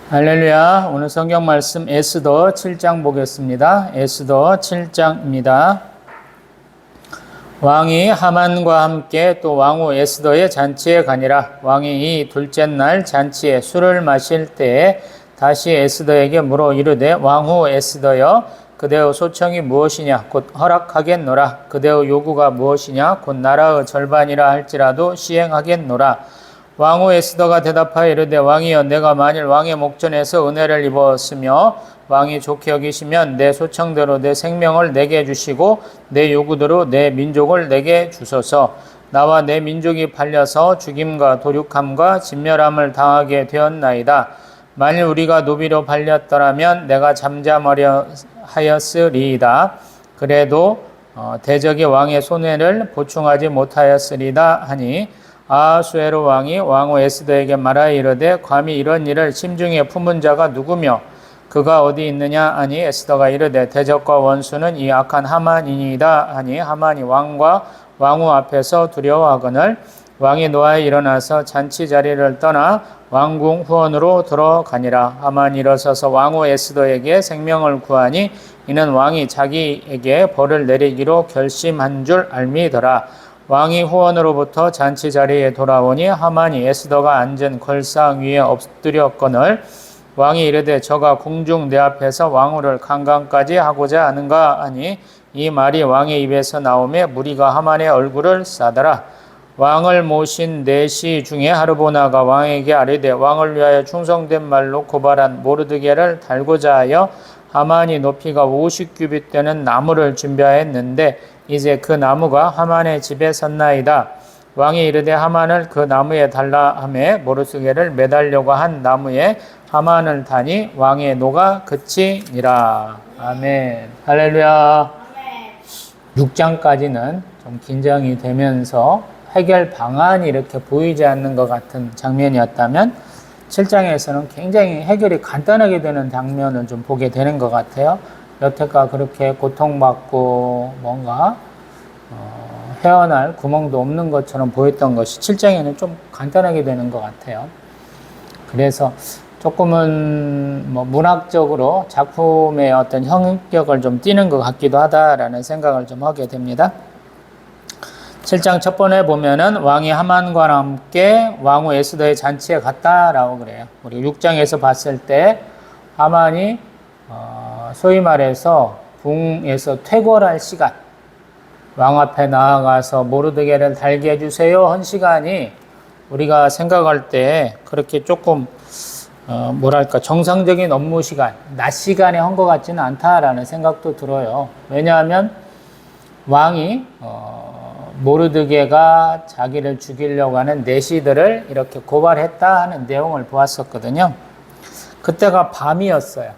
할렐루야. 오늘 성경 말씀 에스더 7장 보겠습니다. 에스더 7장입니다. 왕이 하만과 함께 또 왕후 에스더의 잔치에 가니라. 왕이 이 둘째 날 잔치에 술을 마실 때에 다시 에스더에게 물어 이르되 왕후 에스더여 그대의 소청이 무엇이냐 곧 허락하겠노라. 그대의 요구가 무엇이냐 곧 나라의 절반이라 할지라도 시행하겠노라. 왕후 에스더가 대답하여 이르되 왕이여 내가 만일 왕의 목전에서 은혜를 입었으며 왕이 좋게 여기시면 내 소청대로 내 생명을 내게 주시고 내 요구대로 내 민족을 내게 주소서. 나와 내 민족이 팔려서 죽임과 도륙함과 진멸함을 당하게 되었나이다. 만일 우리가 노비로 팔렸더라면 내가 잠잠하려 하였으리이다. 그래도 대적의 왕의 손해를 보충하지 못하였으리다 하니 아하수에로 왕이 왕후 에스더에게 말하여 이르되 감히 이런 일을 심중에 품은 자가 누구며 그가 어디 있느냐 하니 에스더가 이르되 대적과 원수는 이 악한 하만이니이다 하니 하만이 왕과 왕후 앞에서 두려워하거늘 왕이 노하여 일어나서 잔치 자리를 떠나 왕궁 후원으로 들어가니라. 하만이 일어서서 왕후 에스더에게 생명을 구하니 이는 왕이 자기에게 벌을 내리기로 결심한 줄 알미더라. 왕이 후원으로부터 잔치 자리에 돌아오니 하만이 에스더가 앉은 걸상 위에 엎드렸거늘 왕이 이르되 저가 궁중 내 앞에서 왕후를 강간까지 하고자 하는가 하니 이 말이 왕의 입에서 나오매 무리가 하만의 얼굴을 싸더라. 왕을 모신 내시 중에 하르보나가 왕에게 아뢰되 왕을 위하여 충성된 말로 고발한 모르드게를 달고자 하여 하만이 높이가 50규빗 되는 나무를 준비하였는데 이제 그 나무가 하만의 집에 섰나이다. 왕이 이르되 하만을 그 나무에 달라 하매 모르드게를 매달려고 한 나무에 하만을 다니 왕의 노가 그치니라. 아멘. 할렐루야. 6장까지는 좀 긴장이 되면서 해결 방안이 이렇게 보이지 않는 것 같은 장면이었다면 7장에서는 굉장히 해결이 간단하게 되는 장면을 좀 보게 되는 것 같아요. 여태까지 그렇게 고통받고 뭔가 헤어날 구멍도 없는 것처럼 보였던 것이 7장에는 좀 간단하게 되는 것 같아요. 그래서 조금은 문학적으로 작품의 어떤 형격을 좀 띠는 것 같기도 하다라는 생각을 좀 하게 됩니다. 7장 첫 번에 보면은 왕이 하만과 함께 왕후 에스더의 잔치에 갔다라고 그래요. 우리 6장에서 봤을 때 하만이 소위 말해서 궁에서 퇴거할 시간, 왕 앞에 나아가서 모르드게를 달게 해주세요 한 시간이 우리가 생각할 때 그렇게 조금 정상적인 업무 시간, 낮 시간에 한 것 같지는 않다라는 생각도 들어요. 왜냐하면 왕이 모르드게가 자기를 죽이려고 하는 내시들을 이렇게 고발했다 하는 내용을 보았었거든요. 그때가 밤이었어요.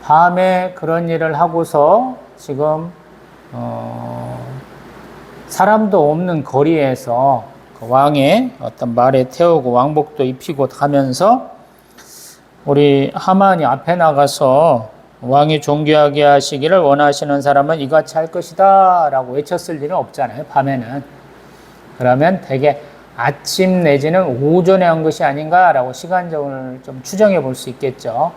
밤에 그런 일을 하고서 지금 사람도 없는 거리에서 그 왕의 어떤 말에 태우고 왕복도 입히고 가면서 우리 하만이 앞에 나가서 왕이 존귀하게 하시기를 원하시는 사람은 이같이 할 것이다 라고 외쳤을 일은 없잖아요. 밤에는. 그러면 되게 아침 내지는 오전에 한 것이 아닌가 라고 시간적으로 좀 추정해 볼 수 있겠죠.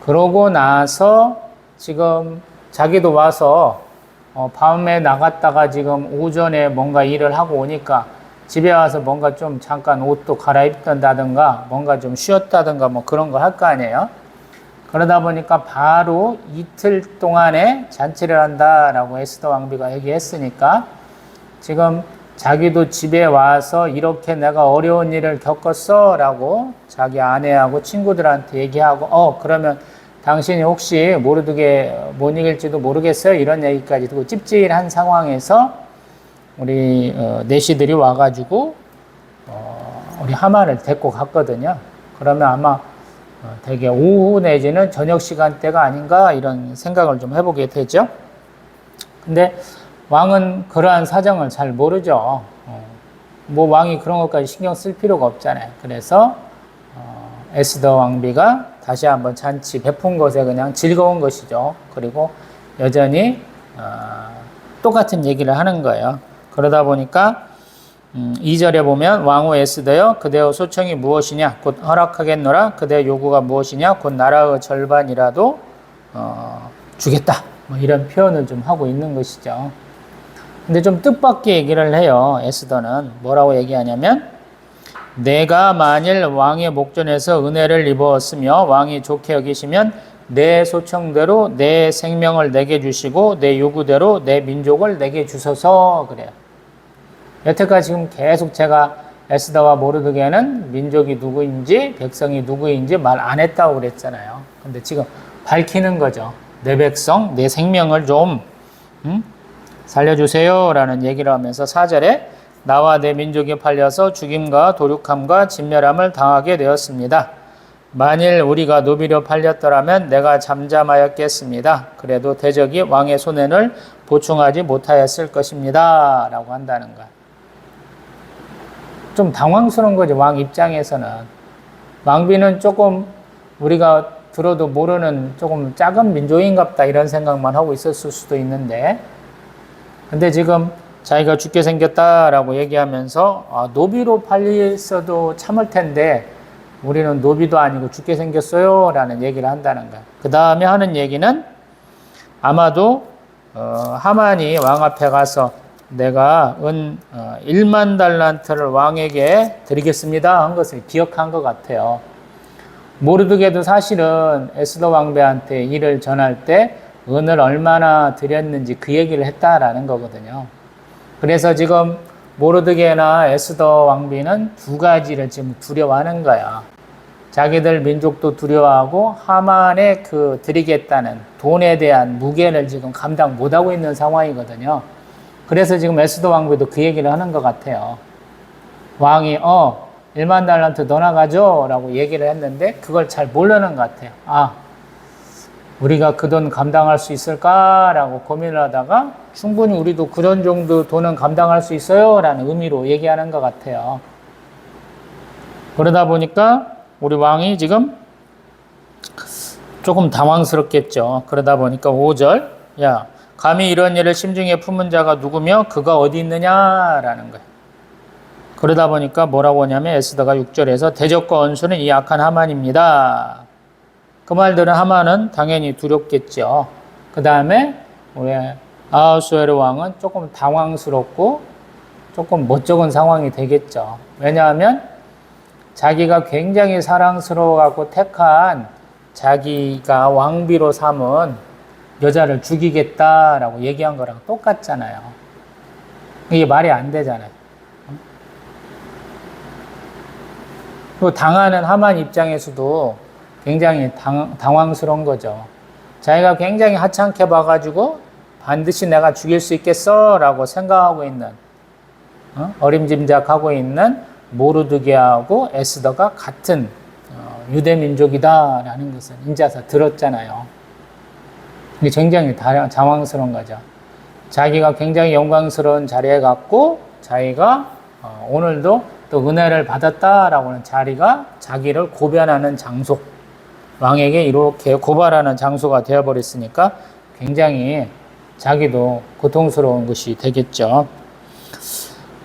그러고 나서 지금 자기도 와서 밤에 나갔다가 지금 오전에 뭔가 일을 하고 오니까 집에 와서 뭔가 좀 잠깐 옷도 갈아입던다든가 뭔가 좀 쉬었다든가 뭐 그런 거 할 거 아니에요. 그러다 보니까 바로 이틀 동안에 잔치를 한다라고 에스더 왕비가 얘기했으니까 지금 자기도 집에 와서 이렇게 내가 어려운 일을 겪었어 라고 자기 아내하고 친구들한테 얘기하고 그러면 당신이 혹시 모르드게 못 이길지도 모르겠어요 이런 얘기까지 듣고 찝찝한 상황에서 우리 내시들이 와가지고 우리 하만을 데리고 갔거든요. 그러면 아마 되게 오후 내지는 저녁 시간대가 아닌가 이런 생각을 좀 해보게 되죠. 근데 왕은 그러한 사정을 잘 모르죠. 왕이 그런 것까지 신경 쓸 필요가 없잖아요. 그래서 에스더 왕비가 다시 한번 잔치 베푼 것에 그냥 즐거운 것이죠. 그리고 여전히 똑같은 얘기를 하는 거예요. 그러다 보니까 2절에 보면 왕후 에스더여 그대의 소청이 무엇이냐 곧 허락하겠노라 그대의 요구가 무엇이냐 곧 나라의 절반이라도 주겠다 뭐 이런 표현을 좀 하고 있는 것이죠. 근데 좀 뜻밖의 얘기를 해요. 에스더는 뭐라고 얘기하냐면 내가 만일 왕의 목전에서 은혜를 입었으며 왕이 좋게 여기시면 내 소청대로 내 생명을 내게 주시고 내 요구대로 내 민족을 내게 주소서 그래요. 여태까지 지금 계속 제가 에스더와 모르드게는 민족이 누구인지 백성이 누구인지 말 안 했다고 그랬잖아요. 근데 지금 밝히는 거죠. 내 백성, 내 생명을 좀 살려주세요 라는 얘기를 하면서 4절에 나와 내 민족이 팔려서 죽임과 도륙함과 진멸함을 당하게 되었습니다. 만일 우리가 노비로 팔렸더라면 내가 잠잠하였겠습니다. 그래도 대적이 왕의 손해를 보충하지 못하였을 것입니다 라고 한다는 거야. 좀 당황스러운 거죠. 왕 입장에서는. 왕비는 조금 우리가 들어도 모르는 조금 작은 민족인갑다 이런 생각만 하고 있었을 수도 있는데 근데 지금 자기가 죽게 생겼다라고 얘기하면서 노비로 팔렸어도 참을 텐데 우리는 노비도 아니고 죽게 생겼어요 라는 얘기를 한다는 거야. 그 다음에 하는 얘기는 아마도 하만이 왕 앞에 가서 내가 1만 달란트를 왕에게 드리겠습니다 한 것을 기억한 것 같아요. 모르드게도 사실은 에스더 왕비한테 일을 전할 때 은을 얼마나 드렸는지 그 얘기를 했다라는 거거든요. 그래서 지금 모르드게나 에스더 왕비는 두 가지를 지금 두려워하는 거야. 자기들 민족도 두려워하고 하만에 그 드리겠다는 돈에 대한 무게를 지금 감당 못하고 있는 상황이거든요. 그래서 지금 에스더 왕비도 그 얘기를 하는 것 같아요. 왕이 1만 달란트 더 나가죠 라고 얘기를 했는데 그걸 잘 모르는 것 같아요. 우리가 그 돈 감당할 수 있을까 라고 고민을 하다가 충분히 우리도 그런 정도 돈은 감당할 수 있어요 라는 의미로 얘기하는 것 같아요. 그러다 보니까 우리 왕이 지금 조금 당황스럽겠죠. 그러다 보니까 5절 야 감히 이런 일을 심중에 품은 자가 누구며 그가 어디 있느냐라는 거예요. 그러다 보니까 뭐라고 하냐면 에스더가 6절에서 대적과 원수는 이 악한 하만입니다. 그 말들은 하만은 당연히 두렵겠죠. 그 다음에 우리 아하수에르 왕은 조금 당황스럽고 조금 멋쩍은 상황이 되겠죠. 왜냐하면 자기가 굉장히 사랑스러워하고 택한 자기가 왕비로 삼은 여자를 죽이겠다라고 얘기한 거랑 똑같잖아요. 이게 말이 안 되잖아요. 또 당하는 하만 입장에서도 굉장히 당황스러운 거죠. 자기가 굉장히 하찮게 봐가지고 반드시 내가 죽일 수 있겠어 라고 생각하고 있는 어림짐작하고 있는 모르드게하고 에스더가 같은 유대민족이다 라는 것을 인자서 들었잖아요. 이게 굉장히 당황스러운 거죠. 자기가 굉장히 영광스러운 자리에 갔고 자기가 오늘도 또 은혜를 받았다라고 하는 자리가 자기를 고변하는 장소, 왕에게 이렇게 고발하는 장소가 되어버렸으니까 굉장히 자기도 고통스러운 것이 되겠죠.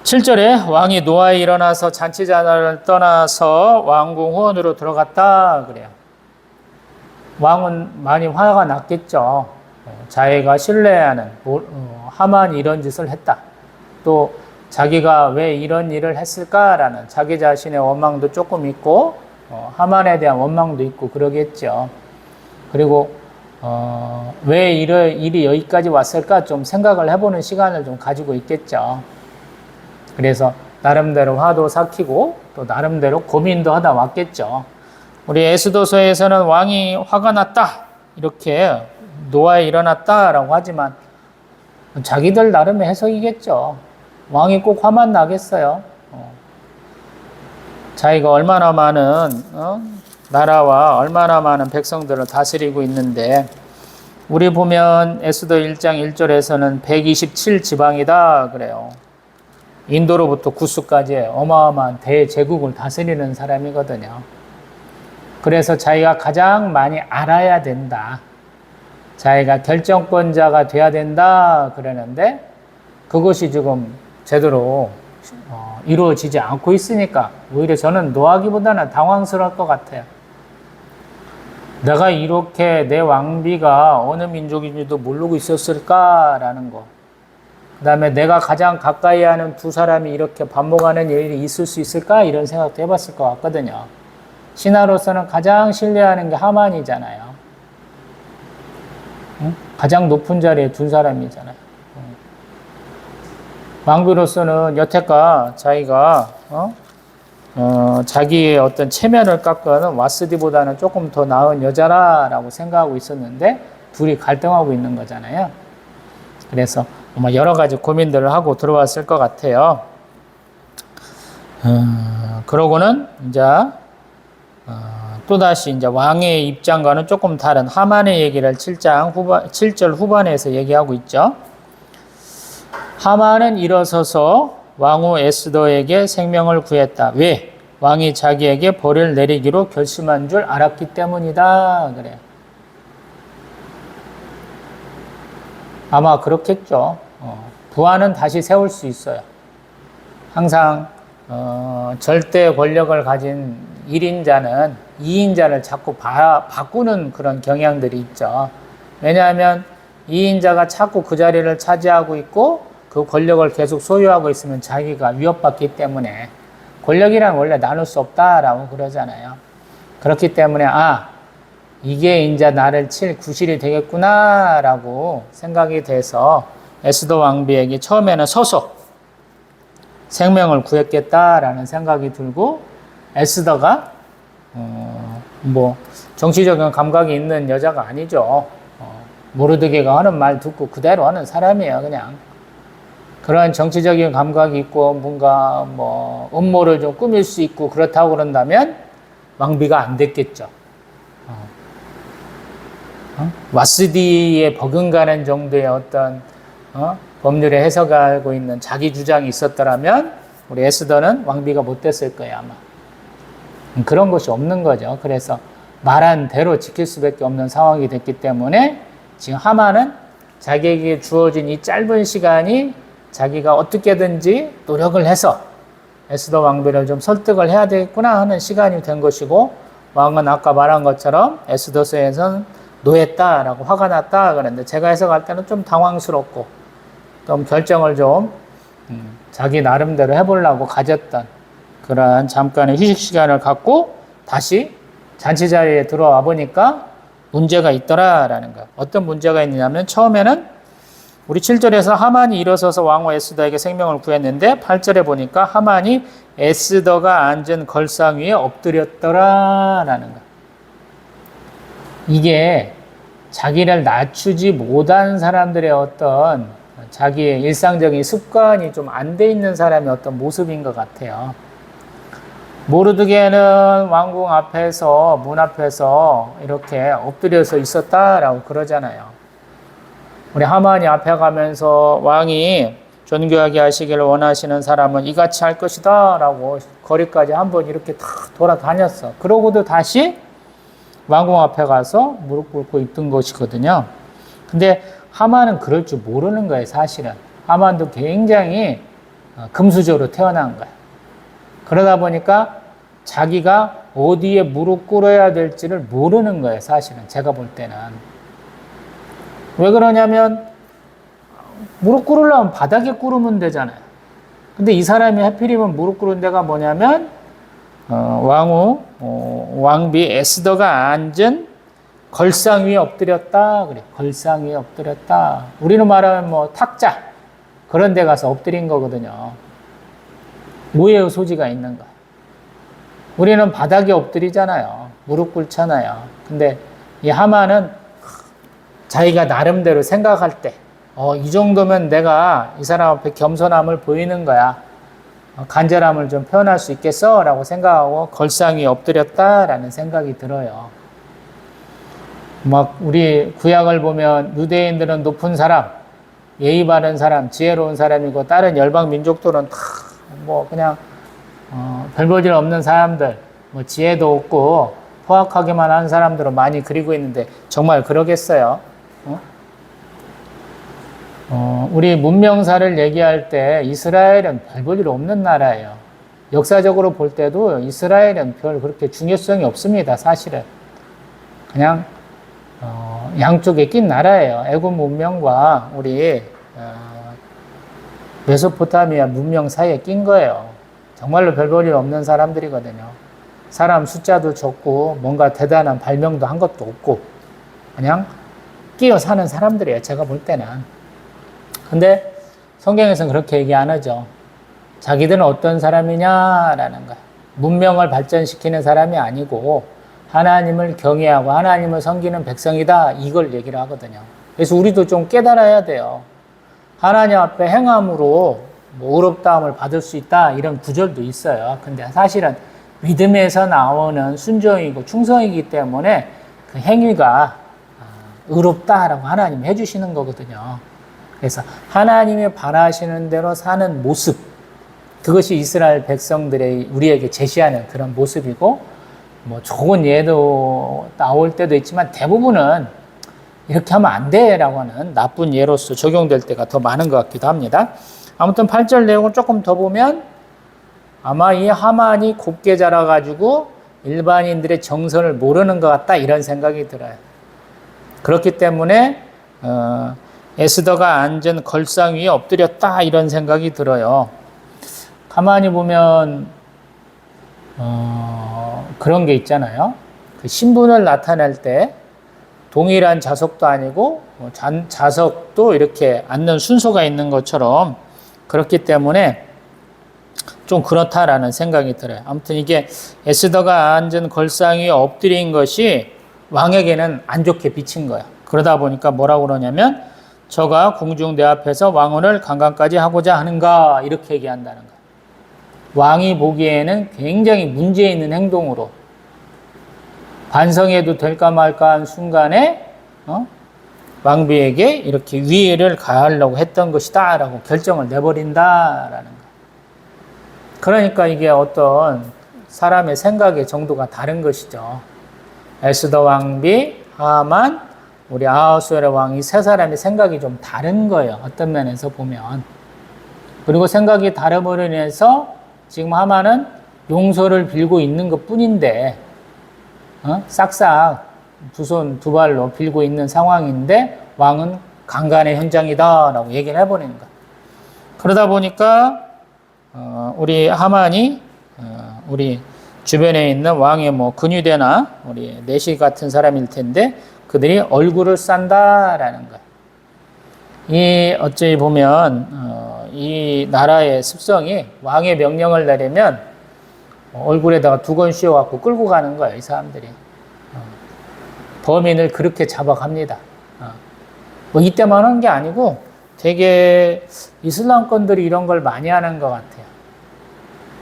7절에 왕이 노아에 일어나서 잔치자를 떠나서 왕궁 후원으로 들어갔다 그래요. 왕은 많이 화가 났겠죠. 자기가 신뢰하는 하만이 이런 짓을 했다. 또 자기가 왜 이런 일을 했을까라는 자기 자신의 원망도 조금 있고 하만에 대한 원망도 있고 그러겠죠. 그리고 왜 일이 여기까지 왔을까 좀 생각을 해보는 시간을 좀 가지고 있겠죠. 그래서 나름대로 화도 삭히고 또 나름대로 고민도 하다 왔겠죠. 우리 에스더서에서는 왕이 화가 났다 이렇게 노아에 일어났다라고 하지만 자기들 나름의 해석이겠죠. 왕이 꼭 화만 나겠어요. 자기가 얼마나 많은 나라와 얼마나 많은 백성들을 다스리고 있는데 우리 보면 에스더 1장 1절에서는 127지방이다 그래요. 인도로부터 구스까지 어마어마한 대제국을 다스리는 사람이거든요. 그래서 자기가 가장 많이 알아야 된다. 자기가 결정권자가 돼야 된다 그러는데 그것이 지금 제대로 이루어지지 않고 있으니까 오히려 저는 노하기보다는 당황스러울 것 같아요. 내가 이렇게 내 왕비가 어느 민족인지도 모르고 있었을까라는 거. 그 다음에 내가 가장 가까이 하는 두 사람이 이렇게 반목하는 일이 있을 수 있을까? 이런 생각도 해봤을 것 같거든요. 신하로서는 가장 신뢰하는 게 하만이잖아요. 응? 가장 높은 자리에 둔 사람이잖아요. 왕비로서는 여태껏 자기가 자기의 어떤 체면을 깎아는 와스디보다는 조금 더 나은 여자라고 생각하고 있었는데 둘이 갈등하고 있는 거잖아요. 그래서 여러 가지 고민들을 하고 들어왔을 것 같아요. 그러고는 이제 또다시 이제 왕의 입장과는 조금 다른 하만의 얘기를 7절 후반에서 얘기하고 있죠. 하만은 일어서서 왕후 에스더에게 생명을 구했다. 왜? 왕이 자기에게 벌을 내리기로 결심한 줄 알았기 때문이다. 그래요. 아마 그렇겠죠. 부하는 다시 세울 수 있어요. 항상 절대 권력을 가진 1인자는 2인자를 자꾸 바꾸는 그런 경향들이 있죠. 왜냐하면 2인자가 자꾸 그 자리를 차지하고 있고 그 권력을 계속 소유하고 있으면 자기가 위협받기 때문에 권력이란 원래 나눌 수 없다라고 그러잖아요. 그렇기 때문에 이게 이제 나를 칠 구실이 되겠구나라고 생각이 돼서 에스더 왕비에게 처음에는 서서 생명을 구했겠다라는 생각이 들고 에스더가 정치적인 감각이 있는 여자가 아니죠. 모르드게가 하는 말 듣고 그대로 하는 사람이에요. 그냥 그런 정치적인 감각이 있고 뭔가 음모를 좀 꾸밀 수 있고 그렇다고 그런다면 왕비가 안 됐겠죠. 와스디에 버금가는 정도의 어떤 법률에 해석하고 있는 자기 주장이 있었더라면 우리 에스더는 왕비가 못 됐을 거예요, 아마. 그런 것이 없는 거죠. 그래서 말한 대로 지킬 수밖에 없는 상황이 됐기 때문에 지금 하만은 자기에게 주어진 이 짧은 시간이 자기가 어떻게든지 노력을 해서 에스더 왕비를 좀 설득을 해야 되겠구나 하는 시간이 된 것이고, 왕은 아까 말한 것처럼 에스더서에서는 노했다라고 화가 났다 그랬는데 제가 해석할 때는 좀 당황스럽고 좀 결정을 좀 자기 나름대로 해보려고 가졌던 그런 잠깐의 휴식 시간을 갖고 다시 잔치 자리에 들어와 보니까 문제가 있더라라는 거예요. 어떤 문제가 있느냐면 처음에는 우리 7절에서 하만이 일어서서 왕후 에스더에게 생명을 구했는데 8절에 보니까 하만이 에스더가 앉은 걸상 위에 엎드렸더라라는 거예요. 이게 자기를 낮추지 못한 사람들의 어떤 자기의 일상적인 습관이 좀 안 돼 있는 사람의 어떤 모습인 것 같아요. 모르드게는 왕궁 앞에서 문 앞에서 이렇게 엎드려서 있었다라고 그러잖아요. 우리 하만이 앞에 가면서 왕이 존귀하게 하시기를 원하시는 사람은 이같이 할 것이다 라고 거리까지 한번 이렇게 탁 돌아다녔어. 그러고도 다시 왕궁 앞에 가서 무릎 꿇고 있던 것이거든요. 근데 하만은 그럴 줄 모르는 거예요, 사실은. 하만도 굉장히 금수저로 태어난 거예요. 그러다 보니까 자기가 어디에 무릎 꿇어야 될지를 모르는 거예요, 사실은. 제가 볼 때는. 왜 그러냐면 무릎 꿇으려면 바닥에 꿇으면 되잖아요. 근데 이 사람이 하필이면 무릎 꿇은 데가 뭐냐면 왕비 에스더가 앉은 걸상 위에 엎드렸다 그래. 걸상 위에 엎드렸다. 우리는 말하면 탁자 그런 데 가서 엎드린 거거든요. 오해의 소지가 있는 거야. 우리는 바닥에 엎드리잖아요. 무릎 꿇잖아요. 근데 이 하만은 자기가 나름대로 생각할 때 이 정도면 내가 이 사람 앞에 겸손함을 보이는 거야. 간절함을 좀 표현할 수 있겠어? 라고 생각하고 걸상 위에 엎드렸다라는 생각이 들어요. 우리 구약을 보면 유대인들은 높은 사람, 예의 바른 사람, 지혜로운 사람이고 다른 열방 민족들은 다 그냥 별 볼 일 없는 사람들, 지혜도 없고 포악하게만 하는 사람들을 많이 그리고 있는데 정말 그러겠어요? 우리 문명사를 얘기할 때 이스라엘은 별 볼 일 없는 나라예요. 역사적으로 볼 때도 이스라엘은 별 그렇게 중요성이 없습니다. 사실은. 그냥 양쪽에 낀 나라예요. 애굽 문명과 우리 메소포타미아 문명 사이에 낀 거예요. 정말로 별 볼 일 없는 사람들이거든요. 사람 숫자도 적고 뭔가 대단한 발명도 한 것도 없고 그냥 끼어 사는 사람들이에요. 제가 볼 때는. 근데 성경에서는 그렇게 얘기 안 하죠. 자기들은 어떤 사람이냐라는 거예요. 문명을 발전시키는 사람이 아니고 하나님을 경외하고 하나님을 섬기는 백성이다. 이걸 얘기를 하거든요. 그래서 우리도 좀 깨달아야 돼요. 하나님 앞에 행함으로 뭐 의롭다함을 받을 수 있다. 이런 구절도 있어요. 근데 사실은 믿음에서 나오는 순종이고 충성이기 때문에 그 행위가 의롭다라고 하나님이 해주시는 거거든요. 그래서 하나님이 바라시는 대로 사는 모습, 그것이 이스라엘 백성들의 우리에게 제시하는 그런 모습이고, 뭐 좋은 예도 나올 때도 있지만 대부분은 이렇게 하면 안 돼라고 하는 나쁜 예로서 적용될 때가 더 많은 것 같기도 합니다. 아무튼 8절 내용을 조금 더 보면 아마 이 하만이 곱게 자라가지고 일반인들의 정선을 모르는 것 같다 이런 생각이 들어요. 그렇기 때문에 에스더가 앉은 걸상 위에 엎드렸다 이런 생각이 들어요. 가만히 보면 그런 게 있잖아요. 그 신분을 나타낼 때 동일한 자석도 아니고 자석도 이렇게 앉는 순서가 있는 것처럼 그렇기 때문에 좀 그렇다라는 생각이 들어요. 아무튼 이게 에스더가 앉은 걸상 위에 엎드린 것이 왕에게는 안 좋게 비친 거예요. 그러다 보니까 뭐라고 그러냐면 저가 궁중 내 앞에서 왕언을 강간까지 하고자 하는가 이렇게 얘기한다는 거예요. 왕이 보기에는 굉장히 문제 있는 행동으로 반성해도 될까 말까 한 순간에 왕비에게 이렇게 위해를 가하려고 했던 것이다 라고 결정을 내버린다라는 거예요. 그러니까 이게 어떤 사람의 생각의 정도가 다른 것이죠. 에스더 왕비, 하만, 우리 아하수에르 왕이 세 사람의 생각이 좀 다른 거예요. 어떤 면에서 보면. 그리고 생각이 다름으로 인해서 지금 하만은 용서를 빌고 있는 것 뿐인데 싹싹 두 손 두 발로 빌고 있는 상황인데 왕은 강간의 현장이다 라고 얘기를 해버리는 거예요. 그러다 보니까 우리 하만이 우리 주변에 있는 왕의 뭐 근위대나 우리 내시 같은 사람일 텐데 그들이 얼굴을 싼다라는 거예요. 이 어찌 보면 이 나라의 습성이 왕의 명령을 내리면 얼굴에다가 두건 씌워갖고 끌고 가는 거예요. 이 사람들이. 범인을 그렇게 잡아갑니다. 뭐 이때만 한 게 아니고 되게 이슬람권들이 이런 걸 많이 하는 것 같아요.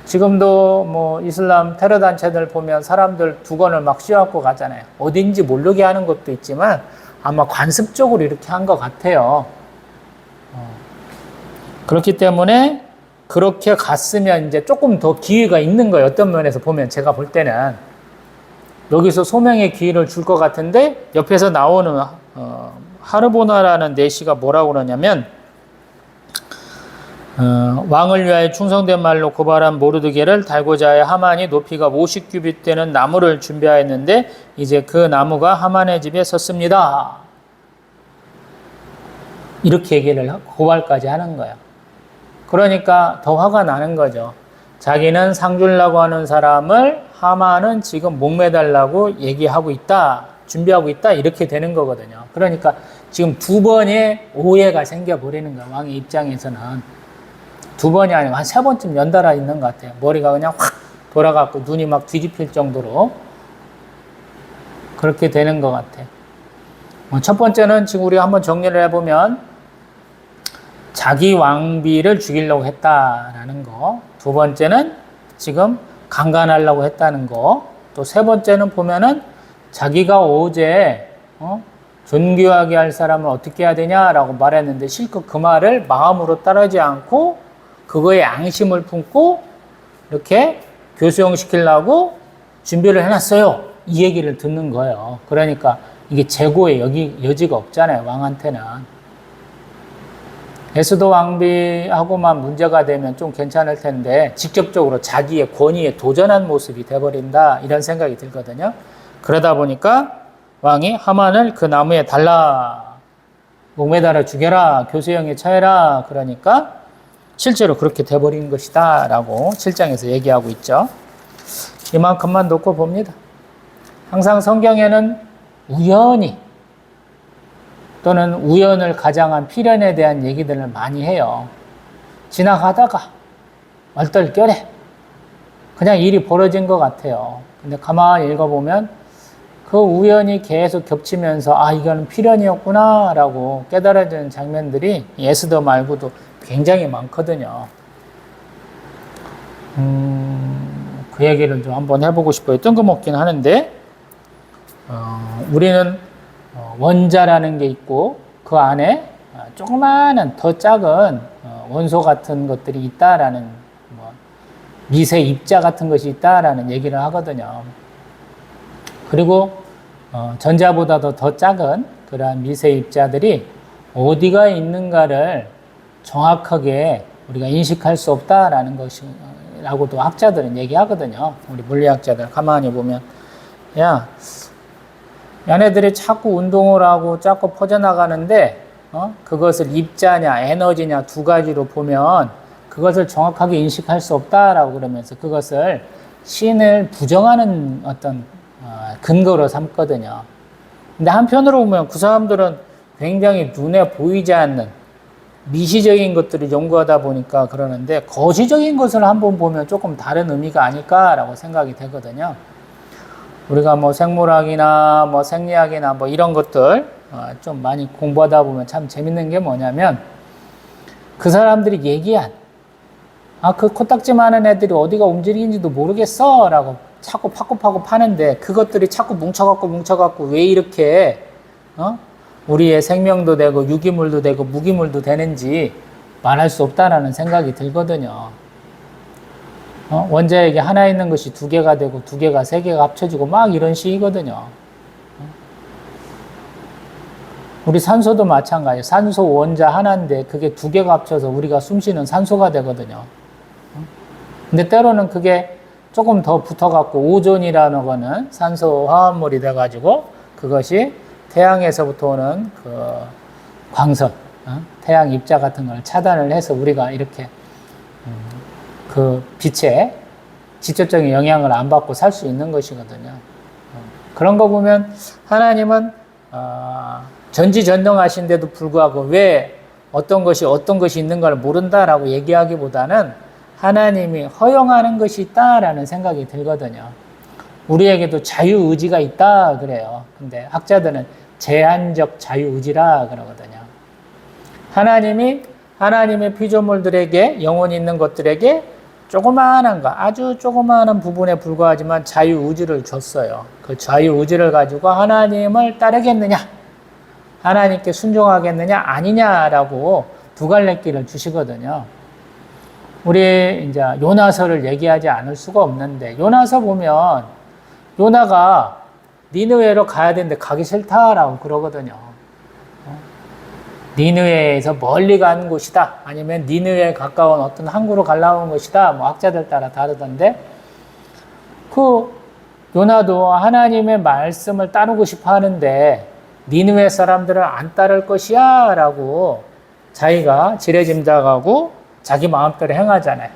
지금도 뭐 이슬람 테러 단체들 보면 사람들 두건을 막 씌워갖고 가잖아요. 어딘지 모르게 하는 것도 있지만 아마 관습적으로 이렇게 한 것 같아요. 그렇기 때문에 그렇게 갔으면 이제 조금 더 기회가 있는 거예요. 어떤 면에서 보면 제가 볼 때는 여기서 소명의 기회를 줄 것 같은데 옆에서 나오는 하르보나라는 내시가 뭐라고 그러냐면 왕을 위하여 충성된 말로 고발한 모르드게를 달고자 하여 하만이 높이가 50규빗 되는 나무를 준비하였는데 이제 그 나무가 하만의 집에 섰습니다. 이렇게 얘기를 고발까지 하는 거예요. 그러니까 더 화가 나는 거죠. 자기는 상 주려고 하는 사람을 하만은 지금 목매달라고 얘기하고 있다, 준비하고 있다 이렇게 되는 거거든요. 그러니까 지금 두 번의 오해가 생겨버리는 거예요. 왕의 입장에서는. 두 번이 아니고 한 세 번쯤 연달아 있는 것 같아요. 머리가 그냥 확 돌아가고 눈이 막 뒤집힐 정도로 그렇게 되는 것 같아요. 첫 번째는 지금 우리가 한번 정리를 해보면 자기 왕비를 죽이려고 했다라는 거. 두 번째는 지금 강간하려고 했다는 거. 또 세 번째는 보면은 자기가 어제 존귀하게 할 사람을 어떻게 해야 되냐라고 말했는데 실컷 그 말을 마음으로 따르지 않고 그거에 앙심을 품고 이렇게 교수형시키려고 준비를 해놨어요. 이 얘기를 듣는 거예요. 그러니까 이게 재고의 여지가 없잖아요. 왕한테는. 에스더 왕비하고만 문제가 되면 좀 괜찮을 텐데 직접적으로 자기의 권위에 도전한 모습이 돼버린다 이런 생각이 들거든요. 그러다 보니까 왕이 하만을 그 나무에 달라 목매달아 죽여라 교수형에 처해라 그러니까 실제로 그렇게 돼버린 것이다 라고 7장에서 얘기하고 있죠. 이만큼만 놓고 봅니다. 항상 성경에는 우연히 또는 우연을 가장한 필연에 대한 얘기들을 많이 해요. 지나가다가 얼떨결에 그냥 일이 벌어진 것 같아요. 근데 가만히 읽어보면 그 우연이 계속 겹치면서 아 이거는 필연이었구나 라고 깨달아지는 장면들이 에스더 말고도 굉장히 많거든요. 그 얘기를 좀 한번 해보고 싶어요. 뜬금없긴 하는데 우리는 원자라는 게 있고 그 안에 조그마한 더 작은 원소 같은 것들이 있다라는 미세 입자 같은 것이 있다라는 얘기를 하거든요. 그리고 전자보다도 더 작은 그러한 미세 입자들이 어디가 있는가를 정확하게 우리가 인식할 수 없다라는 것이라고도 학자들은 얘기하거든요. 우리 물리학자들 가만히 보면 야 얘네들이 자꾸 운동을 하고 자꾸 퍼져나가는데 그것을 입자냐 에너지냐 두 가지로 보면 그것을 정확하게 인식할 수 없다라고 그러면서 그것을 신을 부정하는 어떤 근거로 삼거든요. 근데 한편으로 보면 그 사람들은 굉장히 눈에 보이지 않는 미시적인 것들을 연구하다 보니까 그러는데 거시적인 것을 한번 보면 조금 다른 의미가 아닐까라고 생각이 되거든요. 우리가 뭐 생물학이나 뭐 생리학이나 뭐 이런 것들 좀 많이 공부하다 보면 참 재밌는 게 뭐냐면 그 사람들이 얘기한 그 코딱지 많은 애들이 어디가 움직이는지도 모르겠어 라고 자꾸 파고 파는데 그것들이 자꾸 뭉쳐갖고 왜 이렇게 우리의 생명도 되고 유기물도 되고 무기물도 되는지 말할 수 없다라는 생각이 들거든요. 원자에게 하나 있는 것이 두 개가 되고 두 개가 세 개가 합쳐지고 막 이런 식이거든요. 우리 산소도 마찬가지예요. 산소 원자 하나인데 그게 두 개가 합쳐서 우리가 숨쉬는 산소가 되거든요. 근데 때로는 그게 조금 더 붙어갖고 오존이라는 거는 산소 화합물이 돼가지고 그것이 태양에서부터 오는 그 광선, 태양 입자 같은 걸 차단을 해서 우리가 이렇게 그 빛에 직접적인 영향을 안 받고 살 수 있는 것이거든요. 그런 거 보면 하나님은 전지전능하신데도 불구하고 왜 어떤 것이 있는 걸 모른다라고 얘기하기보다는 하나님이 허용하는 것이 있다라는 생각이 들거든요. 우리에게도 자유의지가 있다 그래요. 근데 학자들은 제한적 자유의지라 그러거든요. 하나님이 하나님의 피조물들에게 영혼이 있는 것들에게 조그마한 거, 아주 조그마한 부분에 불과하지만 자유의지를 줬어요. 그 자유의지를 가지고 하나님을 따르겠느냐, 하나님께 순종하겠느냐, 아니냐라고 두 갈래 길을 주시거든요. 우리 이제 요나서를 얘기하지 않을 수가 없는데, 요나서 보면 요나가 니느웨로 가야 되는데 가기 싫다라고 그러거든요. 니느웨에서 멀리 간 곳이다. 아니면 니느웨에 가까운 어떤 항구로 가려는 것이다. 뭐 학자들 따라 다르던데, 그 요나도 하나님의 말씀을 따르고 싶어 하는데 니느웨 사람들은 안 따를 것이야 라고 자기가 지레짐작하고 자기 마음대로 행하잖아요.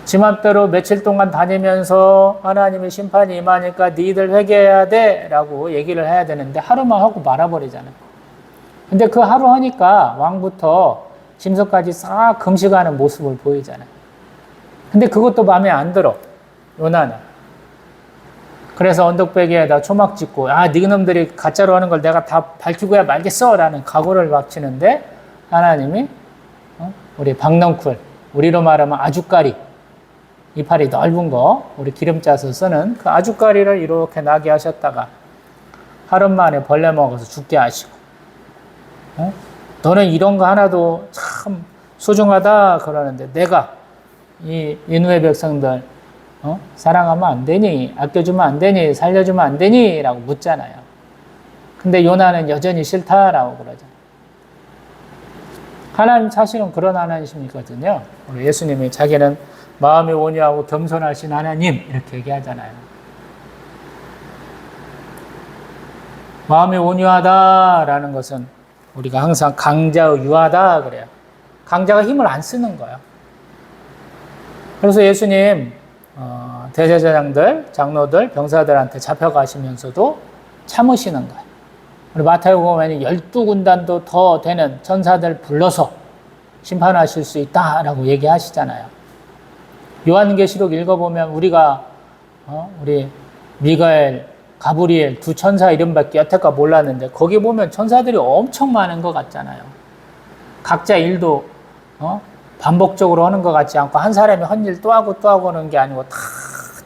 지 맘대로 며칠 동안 다니면서 하나님의 심판이 임하니까 니들 회개해야 돼 라고 얘기를 해야 되는데 하루만 하고 말아버리잖아요. 근데 그 하루 하니까 왕부터 짐승까지 싹 금식하는 모습을 보이잖아요. 근데 그것도 마음에 안 들어, 요나는. 그래서 언덕배기에다 초막 짓고, 니놈들이 가짜로 하는 걸 내가 다 밝히고야 말겠어 라는 각오를 박치는데 하나님이 우리 박넝쿨, 우리로 말하면 아주까리, 이파리 넓은 거 우리 기름 짜서 쓰는 그 아주까리를 이렇게 나게 하셨다가 하루 만에 벌레 먹어서 죽게 하시고, 너는 이런 거 하나도 참 소중하다 그러는데 내가 이 니느웨 백성들 사랑하면 안 되니, 아껴주면 안 되니, 살려주면 안 되니 라고 묻잖아요. 근데 요나는 여전히 싫다라고 그러죠. 하나님 사실은 그런 하나님이거든요. 우리 예수님이 자기는 마음이 온유하고 겸손하신 하나님 이렇게 얘기하잖아요. 마음이 온유하다라는 것은 우리가 항상 강자의 유하다 그래요. 강자가 힘을 안 쓰는 거예요. 그래서 예수님 대제사장들, 장로들, 병사들한테 잡혀가시면서도 참으시는 거예요. 그리고 마태복음에는 12군단도 더 되는 천사들 불러서 심판하실 수 있다라고 얘기하시잖아요. 요한계시록 읽어보면 우리가 우리 미가엘, 가브리엘 두 천사 이름밖에 여태까지 몰랐는데 거기 보면 천사들이 엄청 많은 것 같잖아요. 각자 일도 반복적으로 하는 것 같지 않고 한 사람이 한 일 또 하고 또 하고 하는 게 아니고 다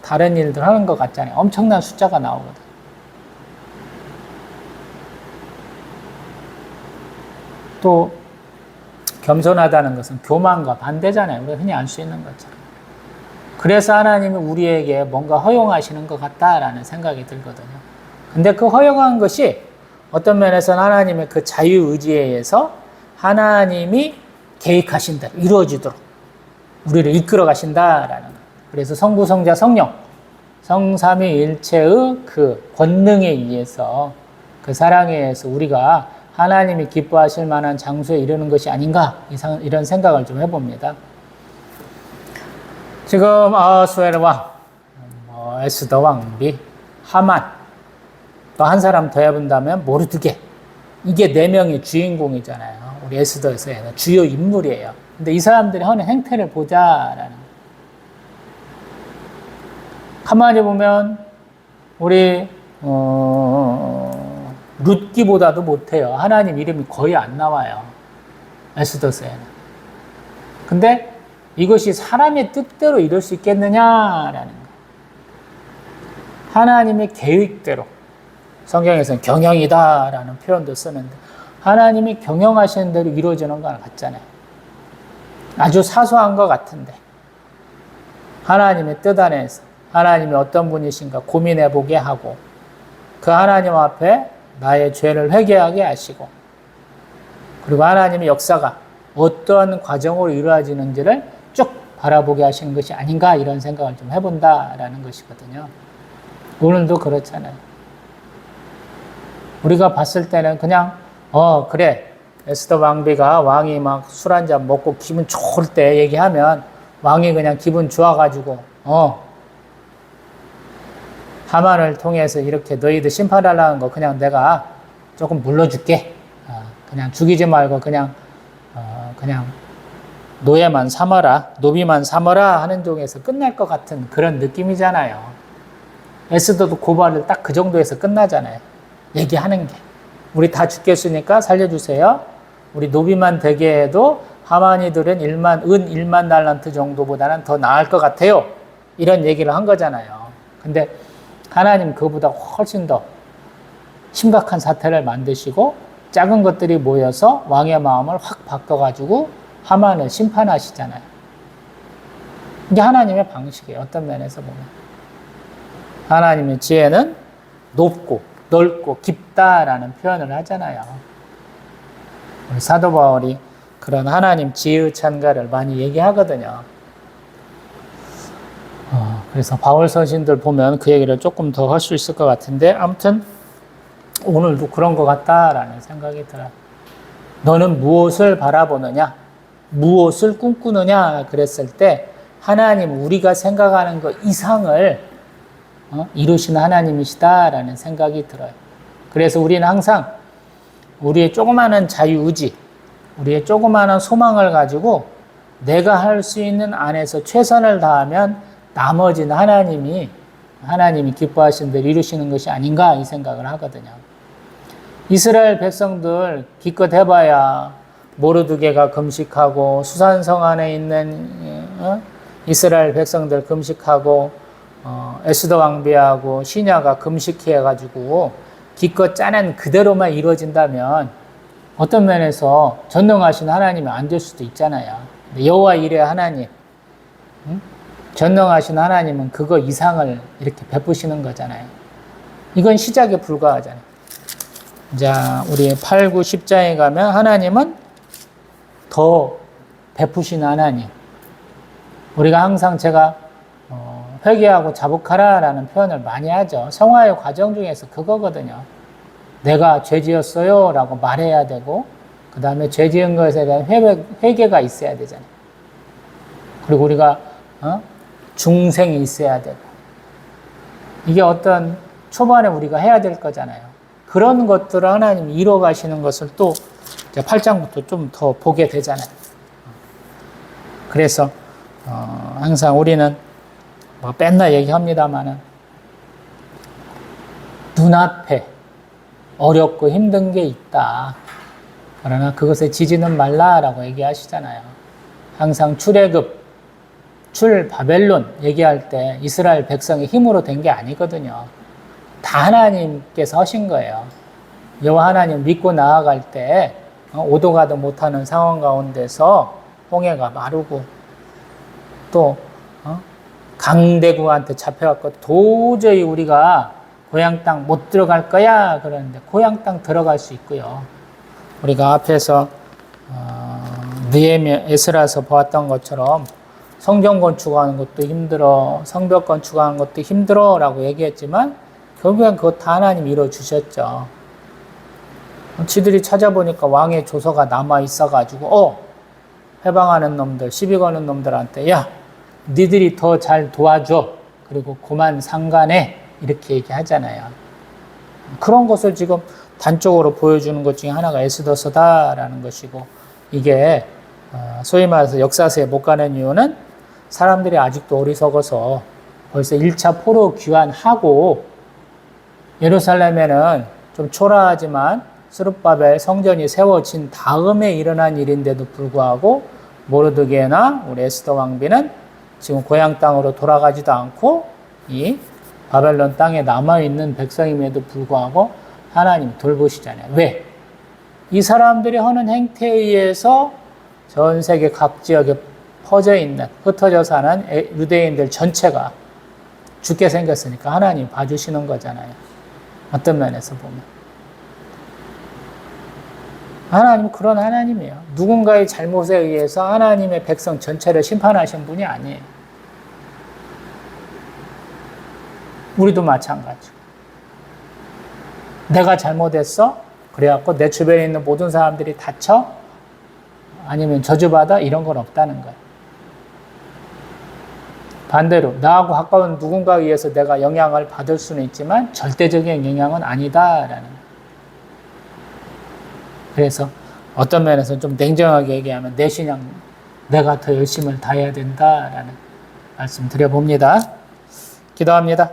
다른 일들 하는 것 같잖아요. 엄청난 숫자가 나오거든. 또 겸손하다는 것은 교만과 반대잖아요. 우리가 흔히 알 수 있는 것처럼. 그래서 하나님이 우리에게 뭔가 허용하시는 것 같다라는 생각이 들거든요. 근데 그 허용한 것이 어떤 면에서는 하나님의 그 자유의지에 의해서 하나님이 계획하신 대로 이루어지도록 우리를 이끌어 가신다라는 것. 그래서 성부, 성자, 성령, 성삼위일체의 그 권능에 의해서 그 사랑에 의해서 우리가 하나님이 기뻐하실 만한 장소에 이르는 것이 아닌가 이런 생각을 좀 해봅니다. 지금 아하수에르 왕, 에스더 왕비, 하만, 또 한 사람 더 해본다면 모르드게. 이게 4명의 주인공이잖아요. 우리 에스더에서의 주요 인물이에요. 근데 이 사람들이 하는 행태를 보자라는 거예요. 가만히 보면 우리 룻기보다도 못해요. 하나님 이름이 거의 안 나와요. 에스더서에는. 근데 이것이 사람의 뜻대로 이룰 수 있겠느냐라는 거예요. 하나님의 계획대로. 성경에서는 경영이다라는 표현도 쓰는데 하나님이 경영하시는 대로 이루어지는 것 같잖아요. 아주 사소한 것 같은데 하나님의 뜻 안에서 하나님이 어떤 분이신가 고민해보게 하고 그 하나님 앞에 나의 죄를 회개하게 하시고 그리고 하나님의 역사가 어떤 과정으로 이루어지는지를 쭉 바라보게 하시는 것이 아닌가 이런 생각을 좀 해본다라는 것이거든요. 오늘도 그렇잖아요. 우리가 봤을 때는 그냥 그래 에스더 왕비가 왕이 막 술 한잔 먹고 기분 좋을 때 얘기하면 왕이 그냥 기분 좋아가지고 하만을 통해서 이렇게 너희들 심판하려는 거 그냥 내가 조금 물러줄게. 그냥 죽이지 말고 그냥 노예만 삼아라, 노비만 삼아라 하는 쪽에서 끝날 것 같은 그런 느낌이잖아요. 에스더도 고발을 딱 그 정도에서 끝나잖아요. 얘기하는 게. 우리 다 죽겠으니까 살려주세요. 우리 노비만 되게 해도 하만이들은 은 1만 달란트 정도보다는 더 나을 것 같아요. 이런 얘기를 한 거잖아요. 근데 하나님 그보다 훨씬 더 심각한 사태를 만드시고 작은 것들이 모여서 왕의 마음을 확 바꿔가지고 하만을 심판하시잖아요. 이게 하나님의 방식이에요. 어떤 면에서 보면. 하나님의 지혜는 높고 넓고 깊다라는 표현을 하잖아요. 우리 사도 바울이 그런 하나님 지혜의 찬가를 많이 얘기하거든요. 그래서 바울 서신들 보면 그 얘기를 조금 더 할 수 있을 것 같은데 아무튼 오늘도 그런 것 같다라는 생각이 들어요. 너는 무엇을 바라보느냐? 무엇을 꿈꾸느냐? 그랬을 때 하나님 우리가 생각하는 것 이상을 이루시는 하나님이시다라는 생각이 들어요. 그래서 우리는 항상 우리의 조그마한 자유의지, 우리의 조그마한 소망을 가지고 내가 할 수 있는 안에서 최선을 다하면 나머지는 하나님이 기뻐하신 대로 이루시는 것이 아닌가 이 생각을 하거든요. 이스라엘 백성들 기껏 해봐야 모르드게가 금식하고 수산성 안에 있는 이스라엘 백성들 금식하고 에스더 왕비하고 시냐가 금식해가지고 기껏 짜낸 그대로만 이루어진다면 어떤 면에서 전능하신 하나님이 안 될 수도 있잖아요. 여호와 이레 하나님, 전능하신 하나님은 그거 이상을 이렇게 베푸시는 거잖아요. 이건 시작에 불과하잖아요. 자, 우리 8, 9, 10장에 가면 하나님은 더 베푸신 하나님. 우리가 항상 제가 회개하고 자복하라라는 표현을 많이 하죠. 성화의 과정 중에서 그거거든요. 내가 죄 지었어요 라고 말해야 되고, 그 다음에 죄 지은 것에 대한 회개가 있어야 되잖아요. 그리고 우리가 중생이 있어야 되고, 이게 어떤 초반에 우리가 해야 될 거잖아요. 그런 것들을 하나님이 이뤄 가시는 것을 또 8장부터 좀 더 보게 되잖아요. 그래서 항상 우리는 뭐 맨날 얘기합니다만은 눈앞에 어렵고 힘든 게 있다. 그러나 그것에 지지는 말라라고 얘기하시잖아요. 항상 출애굽, 출 바벨론 얘기할 때 이스라엘 백성의 힘으로 된 게 아니거든요. 다 하나님께서 하신 거예요. 여호와 하나님 믿고 나아갈 때 오도 가도 못하는 상황 가운데서 홍해가 마르고 또 강대국한테 잡혀갖고 도저히 우리가 고향 땅 못 들어갈 거야 그러는데 고향 땅 들어갈 수 있고요. 우리가 앞에서 느헤미야 에스라서 보았던 것처럼 성전 건축하는 것도 힘들어, 성벽 건축하는 것도 힘들어 라고 얘기했지만 결국엔 그것 다 하나님 이뤄주셨죠. 지들이 찾아보니까 왕의 조서가 남아있어가지고 해방하는 놈들, 시비 거는 놈들한테 야, 니들이 더 잘 도와줘. 그리고 그만 상관해. 이렇게 얘기하잖아요. 그런 것을 지금 단적으로 보여주는 것 중에 하나가 에스더서다라는 것이고, 이게 소위 말해서 역사서에 못 가는 이유는 사람들이 아직도 어리석어서 벌써 1차 포로 귀환하고 예루살렘에는 좀 초라하지만 스룹바벨 성전이 세워진 다음에 일어난 일인데도 불구하고 모르드게나 우리 에스더 왕비는 지금 고향 땅으로 돌아가지도 않고 이 바벨론 땅에 남아있는 백성임에도 불구하고 하나님 돌보시잖아요. 왜? 이 사람들이 하는 행태에 의해서 전 세계 각 지역에 퍼져 있는, 흩어져 사는 유대인들 전체가 죽게 생겼으니까 하나님 봐주시는 거잖아요. 어떤 면에서 보면. 하나님 그런 하나님이에요. 누군가의 잘못에 의해서 하나님의 백성 전체를 심판하신 분이 아니에요. 우리도 마찬가지고. 내가 잘못했어? 그래갖고 내 주변에 있는 모든 사람들이 다쳐? 아니면 저주받아? 이런 건 없다는 거예요. 반대로 나하고 가까운 누군가에 의해서 내가 영향을 받을 수는 있지만 절대적인 영향은 아니다라는 거예요. 그래서 어떤 면에서 좀 냉정하게 얘기하면 내 신앙 내가 더 열심을 다해야 된다라는 말씀 드려봅니다. 기도합니다.